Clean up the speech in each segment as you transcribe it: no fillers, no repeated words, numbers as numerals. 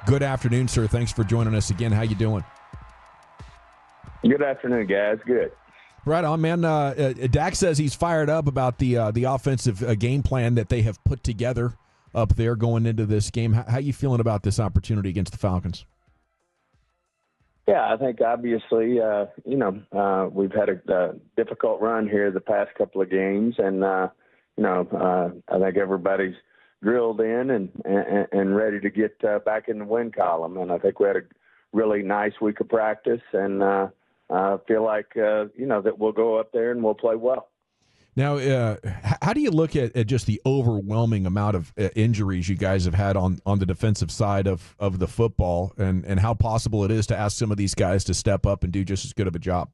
Good afternoon, sir. Thanks for joining us again. How you doing? Good afternoon, guys. Good. Right on, man. Dak says he's fired up about the offensive game plan that they have put together up there going into this game. How you feeling about this opportunity against the Falcons? Yeah, I think obviously, we've had a difficult run here the past couple of games, and I think everybody's drilled in and ready to get back in the win column. And I think we had a really nice week of practice, and I feel like that we'll go up there and we'll play well. Now, how do you look at just the overwhelming amount of injuries you guys have had on the defensive side of the football, and how possible it is to ask some of these guys to step up and do just as good of a job?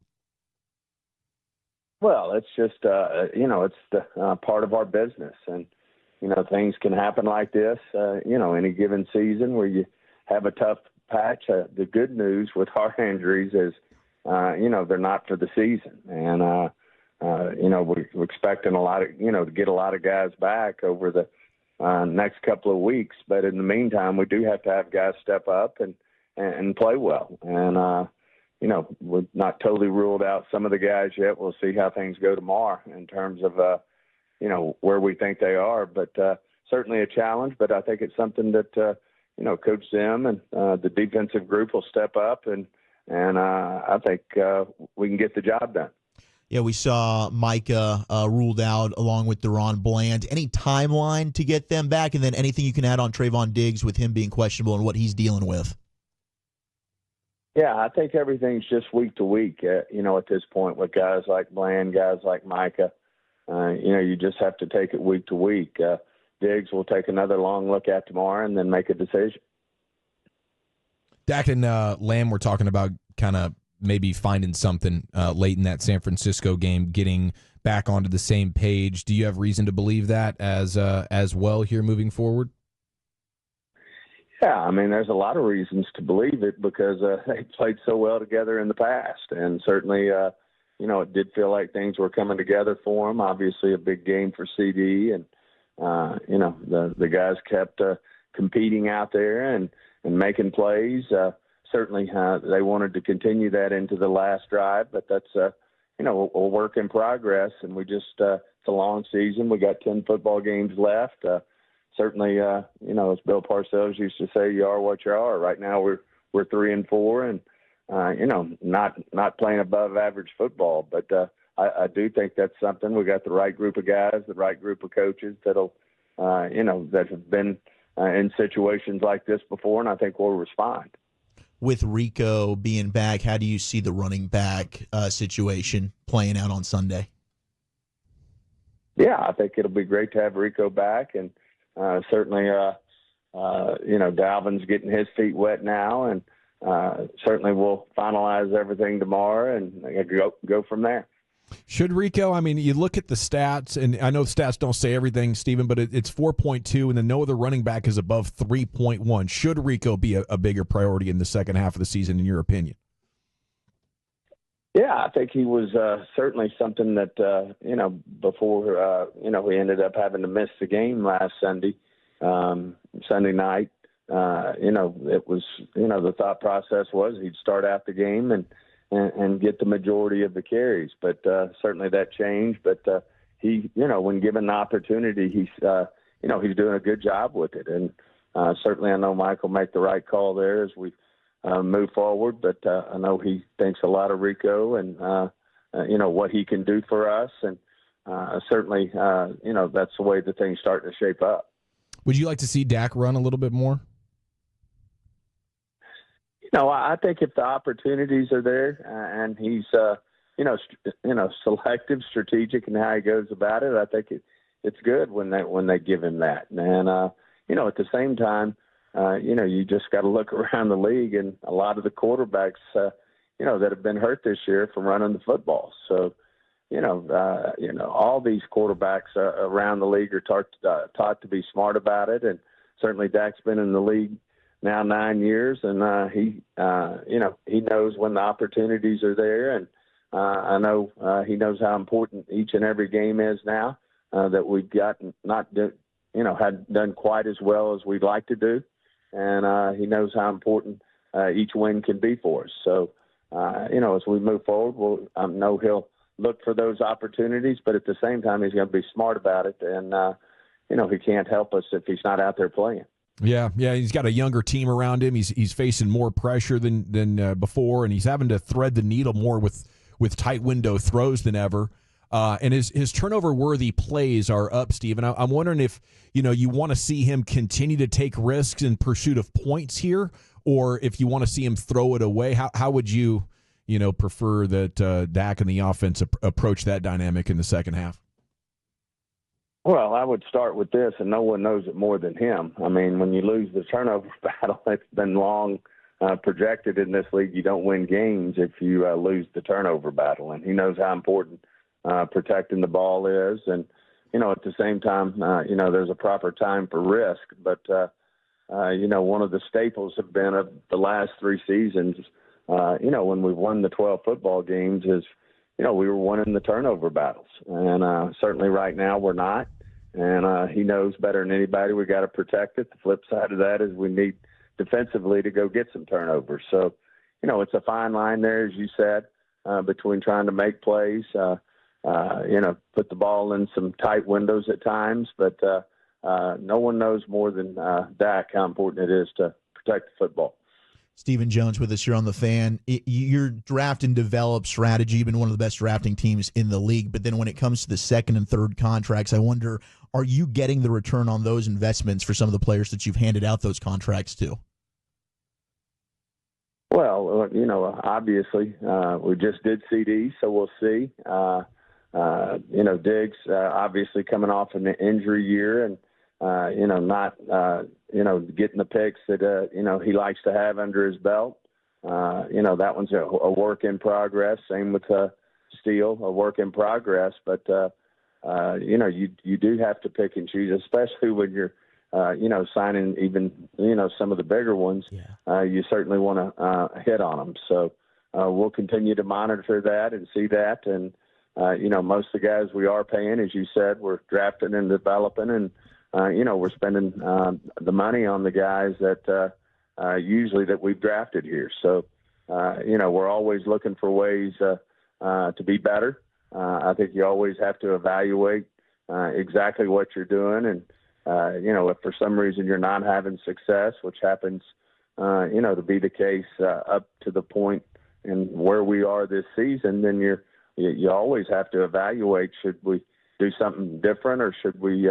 Well, it's just it's the part of our business, and things can happen like this. Any given season where you have a tough patch. The good news with our injuries is, they're not for the season, and we're expecting a lot of, to get a lot of guys back over the next couple of weeks. But in the meantime, we do have to have guys step up and play well. And, we're not totally ruled out some of the guys yet. We'll see how things go tomorrow in terms of, where we think they are. But certainly a challenge, but I think it's something that, Coach Zim and the defensive group will step up, and I think we can get the job done. Yeah, we saw Micah ruled out along with Deron Bland. Any timeline to get them back? And then anything you can add on Trayvon Diggs with him being questionable and what he's dealing with? Yeah, I think everything's just week to week, at this point with guys like Bland, guys like Micah. You just have to take it week to week. Diggs will take another long look at tomorrow and then make a decision. Dak and Lamb were talking about kind of maybe finding something late in that San Francisco game, getting back onto the same page. Do you have reason to believe that as well here moving forward? Yeah, I mean, there's a lot of reasons to believe it because they played so well together in the past. And certainly, it did feel like things were coming together for them. Obviously, a big game for CD. And, the guys kept competing out there and making plays. Certainly, they wanted to continue that into the last drive, but that's, a work in progress. And we just, it's a long season. We got 10 football games left. Certainly, as Bill Parcells used to say, you are what you are. Right now, we're 3-4, and not playing above average football. But I do think that's something. We got the right group of guys, the right group of coaches that'll, that have been in situations like this before, and I think we'll respond. With Rico being back, how do you see the running back situation playing out on Sunday? Yeah, I think it'll be great to have Rico back, and certainly, Dalvin's getting his feet wet now, and certainly we'll finalize everything tomorrow and go from there. Should Rico, I mean, you look at the stats, and I know the stats don't say everything, Stephen, but it's 4.2, and then no other running back is above 3.1. Should Rico be a bigger priority in the second half of the season, in your opinion? Yeah, I think he was certainly something that, before, we ended up having to miss the game last Sunday night. It was, the thought process was he'd start out the game and get the majority of the carries. But certainly that changed. But he, when given the opportunity, he's doing a good job with it. And certainly I know Mike will make the right call there as we move forward. But I know he thinks a lot of Rico and, what he can do for us. And certainly, that's the way the thing's starting to shape up. Would you like to see Dak run a little bit more? I think if the opportunities are there and he's, selective, strategic in how he goes about it, I think it's good when they give him that. And, at the same time, you just got to look around the league and a lot of the quarterbacks, that have been hurt this year from running the football. So, all these quarterbacks around the league are taught to be smart about it. And certainly Dak's been in the league now 9 years, and he knows when the opportunities are there, and I know he knows how important each and every game is now that we've got had done quite as well as we'd like to do, and he knows how important each win can be for us. So, as we move forward, I know he'll look for those opportunities, but at the same time, he's going to be smart about it. And, he can't help us if he's not out there playing. Yeah, he's got a younger team around him. He's facing more pressure than before, and he's having to thread the needle more with tight window throws than ever. And his turnover-worthy plays are up, Steve. And I'm wondering if, you want to see him continue to take risks in pursuit of points here, or if you want to see him throw it away. How would you, prefer that Dak and the offense approach that dynamic in the second half? Well, I would start with this, and no one knows it more than him. I mean, when you lose the turnover battle, it's been long projected in this league. You don't win games if you lose the turnover battle, and he knows how important protecting the ball is. And, at the same time, there's a proper time for risk. But, one of the staples have been of the last 3 seasons, when we've won the 12 football games is, we were winning the turnover battles. And certainly right now we're not. And he knows better than anybody we got to protect it. The flip side of that is we need defensively to go get some turnovers. So, it's a fine line there, as you said, between trying to make plays, put the ball in some tight windows at times. But no one knows more than Dak how important it is to protect the football. Stephen Jones with us here on The Fan. Your draft and develop strategy, you've been one of the best drafting teams in the league, but then when it comes to the second and third contracts, I wonder, are you getting the return on those investments for some of the players that you've handed out those contracts to? Well, obviously, we just did CD, so we'll see. Diggs, obviously coming off an injury year and, not, getting the picks that, he likes to have under his belt. That one's a work in progress. Same with Steele, a work in progress. But, you do have to pick and choose, especially when you're, signing even, some of the bigger ones. Yeah. You certainly want to hit on them. So we'll continue to monitor that and see that. And, most of the guys we are paying, as you said, we're drafting and developing and, we're spending the money on the guys that usually that we've drafted here. So, we're always looking for ways to be better. I think you always have to evaluate exactly what you're doing. And, if for some reason you're not having success, which happens, to be the case up to the point in where we are this season, then you always have to evaluate, should we do something different or should we,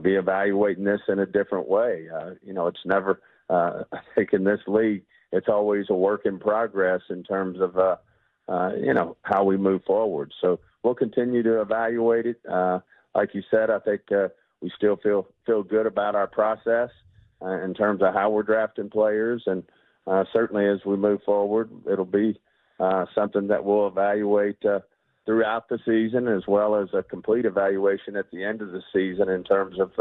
be evaluating this in a different way. It's never, I think in this league, it's always a work in progress in terms of, how we move forward. So we'll continue to evaluate it. Like you said, I think we still feel good about our process in terms of how we're drafting players. And certainly as we move forward, it'll be something that we'll evaluate throughout the season, as well as a complete evaluation at the end of the season in terms of,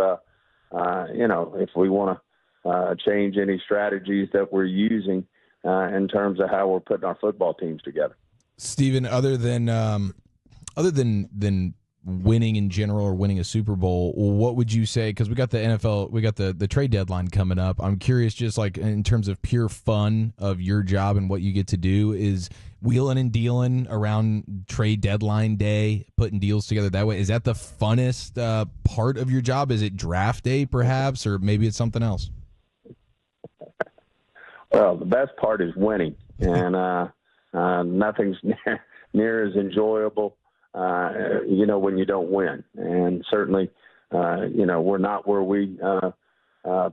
if we want to change any strategies that we're using in terms of how we're putting our football teams together. Stephen, other than winning in general or winning a Super Bowl, what would you say? Because we got the NFL, we got the trade deadline coming up. I'm curious, just like in terms of pure fun of your job and what you get to do, is wheeling and dealing around trade deadline day, putting deals together that way. Is that the funnest part of your job? Is it draft day perhaps, or maybe it's something else? Well, the best part is winning, and nothing's near as enjoyable when you don't win. And certainly, we're not where we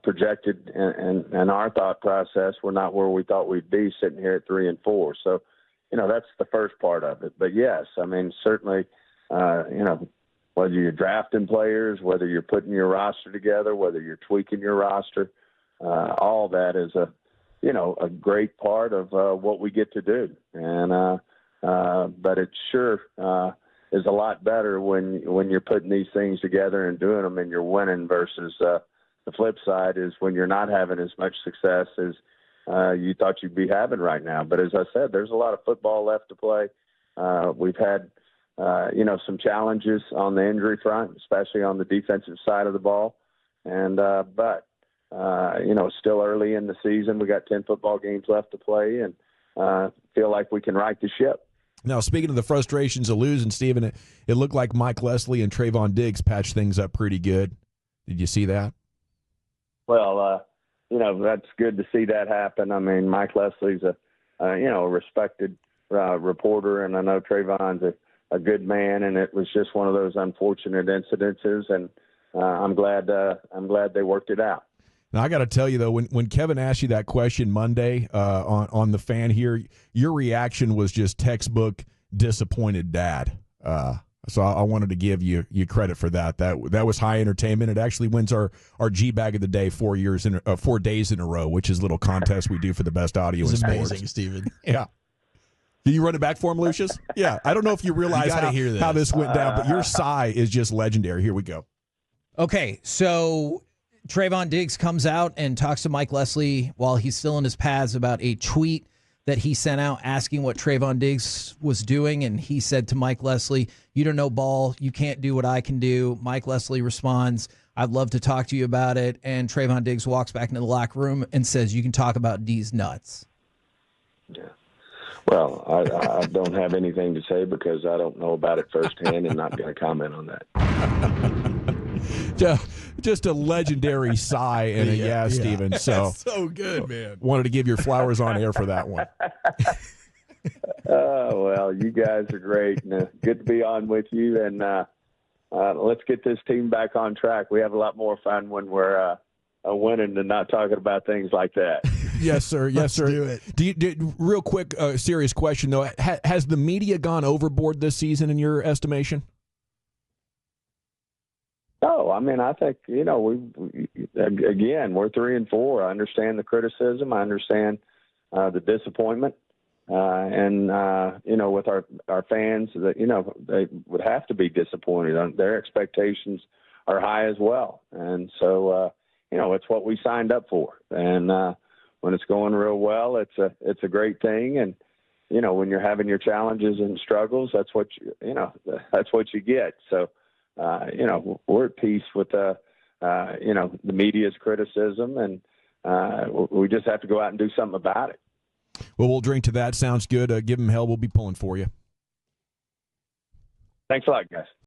projected in our thought process. We're not where we thought we'd be sitting here at 3-4. So, that's the first part of it. But yes, I mean, certainly, whether you're drafting players, whether you're putting your roster together, whether you're tweaking your roster, all that is a great part of what we get to do. And, but it sure is a lot better when you're putting these things together and doing them and you're winning versus the flip side is when you're not having as much success as you thought you'd be having right now. But as I said, there's a lot of football left to play. We've had, some challenges on the injury front, especially on the defensive side of the ball. And, but It's still early in the season. We got 10 football games left to play, and feel like we can right the ship. Now, speaking of the frustrations of losing, Stephen, it looked like Mike Leslie and Trayvon Diggs patched things up pretty good. Did you see that? Well, that's good to see that happen. I mean, Mike Leslie's a respected reporter, and I know Trayvon's a good man, and it was just one of those unfortunate incidences, and I'm glad they worked it out. Now, I got to tell you, though, when Kevin asked you that question Monday on the fan here, your reaction was just textbook disappointed dad. So I wanted to give you credit for that. That was high entertainment. It actually wins our G Bag of the Day 4 days in a row, which is a little contest we do for the best audio in sports. Amazing, Stephen. Yeah. Can you run it back for him, Lucius? Yeah. I don't know if you realize how this went down, but your sigh is just legendary. Here we go. Okay, so Trayvon Diggs comes out and talks to Mike Leslie while he's still in his pads about a tweet that he sent out asking what Trayvon Diggs was doing, and he said to Mike Leslie, "You don't know ball. You can't do what I can do." Mike Leslie responds, "I'd love to talk to you about it." And Trayvon Diggs walks back into the locker room and says, "You can talk about D's nuts." Yeah. Well, I don't have anything to say because I don't know about it firsthand and not going to comment on that. Just a legendary sigh and a yeah, Stephen. So good, man. Wanted to give your flowers on air for that one. Well, you guys are great. And, good to be on with you. And let's get this team back on track. We have a lot more fun when we're winning than not talking about things like that. Yes, sir. Yes, sir. Do it. Do you, real quick, serious question, though. Has the media gone overboard this season in your estimation? No, I mean, I think, we're 3-4. I understand the criticism. I understand the disappointment. And with our fans, that, they would have to be disappointed. Their expectations are high as well. And so, it's what we signed up for. And when it's going real well, it's a great thing. And, when you're having your challenges and struggles, that's what you get. So, we're at peace with the media's criticism, and we just have to go out and do something about it. Well, we'll drink to that. Sounds good. Give them hell. We'll be pulling for you. Thanks a lot, guys.